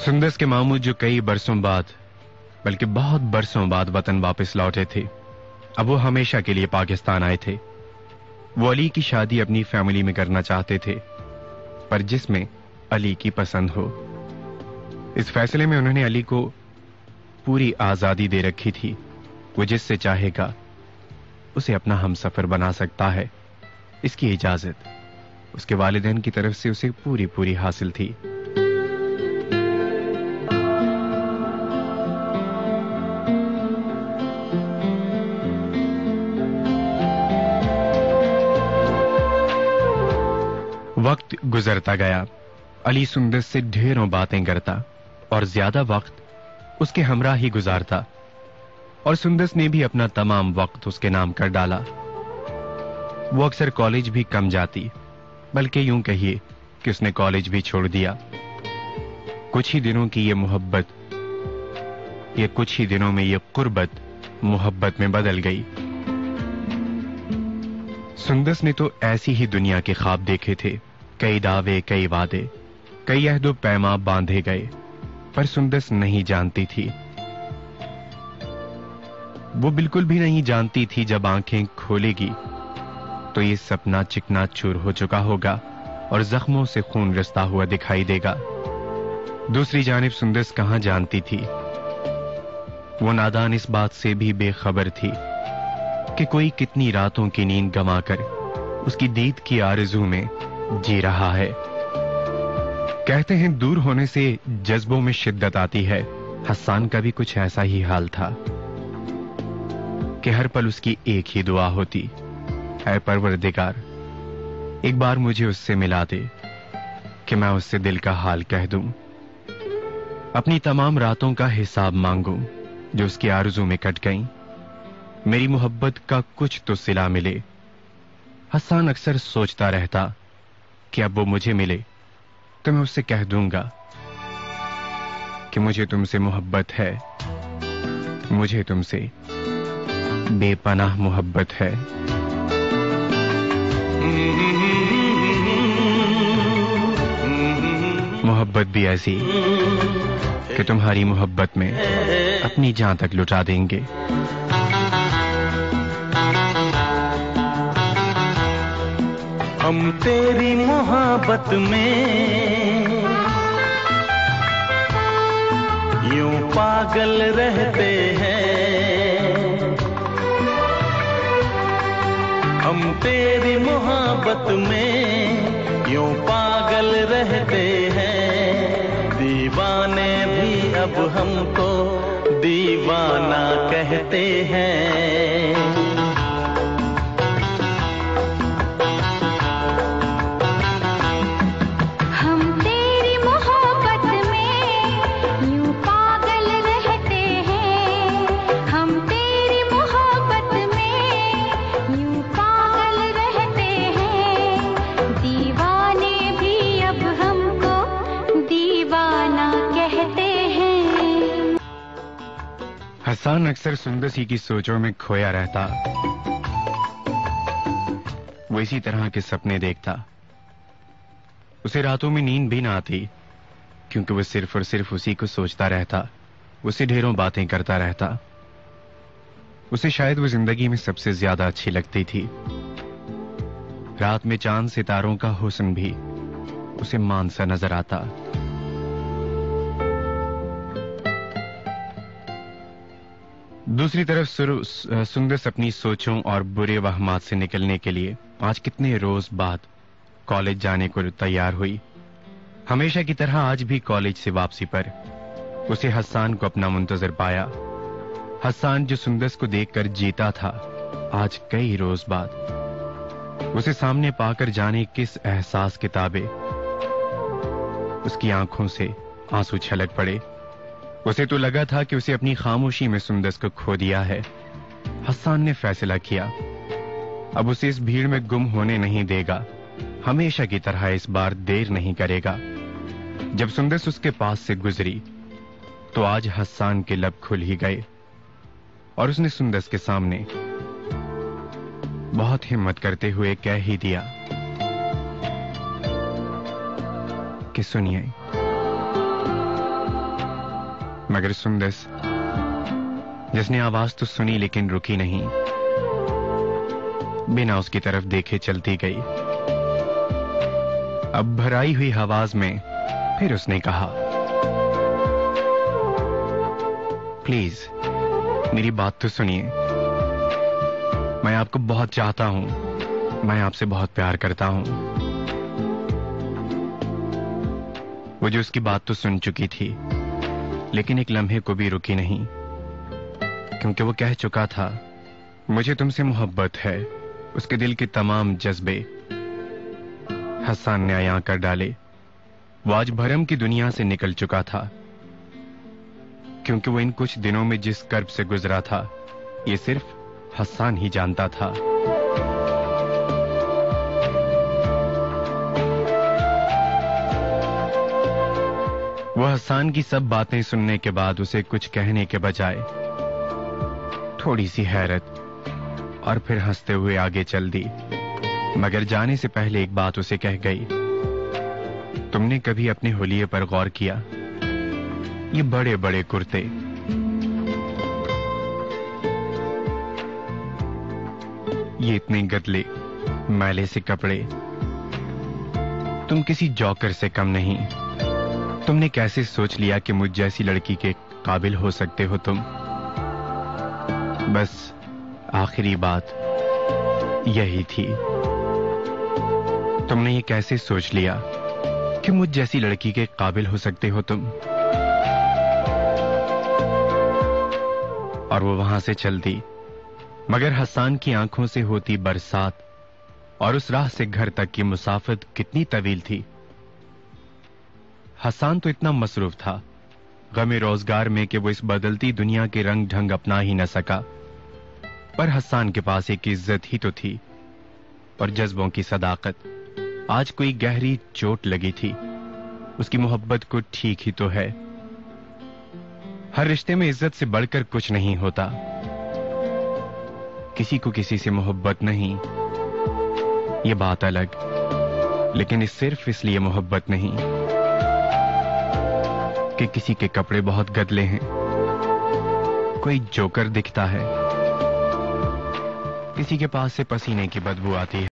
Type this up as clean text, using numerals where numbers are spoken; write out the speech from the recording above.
सुंदस के मामू जो कई बरसों बाद, बल्कि बहुत बरसों बाद वतन वापस लौटे थे, अब वो हमेशा के लिए पाकिस्तान आए थे। वो अली की शादी अपनी फैमिली में करना चाहते थे, पर जिसमें अली की पसंद हो। इस फैसले में उन्होंने अली को पूरी आजादी दे रखी थी। वो जिससे चाहेगा उसे अपना हमसफर बना सकता है, इसकी इजाजत उसके वालिदैन की तरफ से उसे पूरी पूरी हासिल थी। वक्त गुजरता गया। अली सुंदस से ढेरों बातें करता और ज्यादा वक्त उसके हमरा ही गुजारता, और सुंदस ने भी अपना तमाम वक्त उसके नाम कर डाला। वो अक्सर कॉलेज भी कम जाती, बल्कि यूं कहिए कि उसने कॉलेज भी छोड़ दिया। कुछ ही दिनों की ये मोहब्बत, ये कुछ ही दिनों में ये कुर्बत मोहब्बत में बदल गई। सुंदस ने तो ऐसी ही दुनिया के ख्वाब देखे थे, कई दावे, कई वादे, कई अहदो पैमा बांधे गए, पर सुंदस नहीं जानती थी, वो बिल्कुल भी नहीं जानती थी जब आंखें खोलेगी तो ये सपना चिकना चूर हो चुका होगा और जख्मों से खून रिसता हुआ दिखाई देगा। दूसरी जानिब सुंदस कहां जानती थी, वो नादान इस बात से भी बेखबर थी कि कोई कितनी रातों की नींद गंवाकर उसकी दीद की आरज़ू में जी रहा है। कहते हैं दूर होने से जज्बों में शिद्दत आती है। हस्सान का भी कुछ ऐसा ही हाल था कि हर पल उसकी एक ही दुआ होती, ऐ परवरदिगार, एक बार मुझे उससे मिला दे कि मैं उससे दिल का हाल कह दूं, अपनी तमाम रातों का हिसाब मांगूं जो उसकी आरज़ू में कट गईं, मेरी मोहब्बत का कुछ तो सिला मिले। हस्सान अक्सर सोचता रहता कि अब वो मुझे मिले तो मैं उससे कह दूंगा कि मुझे तुमसे मोहब्बत है, मुझे तुमसे बेपनाह मोहब्बत है। मोहब्बत भी ऐसी कि तुम्हारी मोहब्बत में अपनी जान तक लुटा देंगे। हम तेरी मोहब्बत में यूं पागल रहते हैं, हम तेरी मोहब्बत में यूं पागल रहते हैं। दीवाने भी अब हमको दीवाना कहते हैं। हस्सान अक्सर सुंदस ही की सोचों में खोया रहता। वो इसी तरह के सपने देखता। उसे रातों में नींद भी ना आती, क्योंकि वो सिर्फ और सिर्फ उसी को सोचता रहता, उसे ढेरों बातें करता रहता। उसे शायद वो जिंदगी में सबसे ज्यादा अच्छी लगती थी। रात में चांद सितारों का हुस्न भी उसे मान सा नजर आता। दूसरी तरफ सुंदस अपनी सोचों और बुरे वहमात से निकलने के लिए आज कितने रोज बाद कॉलेज जाने को तैयार हुई। हमेशा की तरह आज भी कॉलेज से वापसी पर उसे हस्सान को अपना मुंतजर पाया। हस्सान जो सुंदस को देखकर जीता था, आज कई रोज बाद उसे सामने पाकर जाने किस एहसास के ताबे उसकी आंखों से आंसू छलक पड़े। उसे तो लगा था कि उसे अपनी खामोशी में सुंदस को खो दिया है। हस्सान ने फैसला किया, अब उसे इस भीड़ में गुम होने नहीं देगा। हमेशा की तरह इस बार देर नहीं करेगा। जब सुंदस उसके पास से गुजरी तो आज हस्सान के लब खुल ही गए और उसने सुंदस के सामने बहुत हिम्मत करते हुए कह ही दिया कि सुनिए, मगर सुंदस, जिसने आवाज तो सुनी लेकिन रुकी नहीं, बिना उसकी तरफ देखे चलती गई। अब भराई हुई आवाज में फिर उसने कहा, प्लीज मेरी बात तो सुनिए। मैं आपको बहुत चाहता हूं, मैं आपसे बहुत प्यार करता हूं। वो जो उसकी बात तो सुन चुकी थी, लेकिन एक लम्हे को भी रुकी नहीं, क्योंकि वो कह चुका था, मुझे तुमसे मोहब्बत है। उसके दिल के तमाम जज्बे हसन ने अयां कर डाले। वो आज भरम की दुनिया से निकल चुका था, क्योंकि वो इन कुछ दिनों में जिस कर्ब से गुजरा था, ये सिर्फ हसन ही जानता था। वो हसन की सब बातें सुनने के बाद उसे कुछ कहने के बजाय थोड़ी सी हैरत और फिर हंसते हुए आगे चल दी, मगर जाने से पहले एक बात उसे कह गई। तुमने कभी अपने हुलिये पर गौर किया? ये बड़े बड़े कुर्ते, ये इतने गदले मैले से कपड़े, तुम किसी जॉकर से कम नहीं। तुमने कैसे सोच लिया कि मुझ जैसी लड़की के काबिल हो सकते हो तुम? बस आखिरी बात यही थी। तुमने ये कैसे सोच लिया कि मुझ जैसी लड़की के काबिल हो सकते हो तुम? और वो वहां से चल दी, मगर हसन की आंखों से होती बरसात और उस राह से घर तक की मुसाफत कितनी तवील थी। हसन तो इतना मसरूफ था गमे रोजगार में कि वो इस बदलती दुनिया के रंग ढंग अपना ही न सका। पर हसन के पास एक इज्जत ही तो थी और जज्बों की सदाकत। आज कोई गहरी चोट लगी थी, उसकी मोहब्बत को ठीक ही तो है। हर रिश्ते में इज्जत से बढ़कर कुछ नहीं होता। किसी को किसी से मोहब्बत नहीं, ये बात अलग, लेकिन इस सिर्फ इसलिए मोहब्बत नहीं कि किसी के कपड़े बहुत गदले हैं, कोई जोकर दिखता है, किसी के पास से पसीने की बदबू आती है।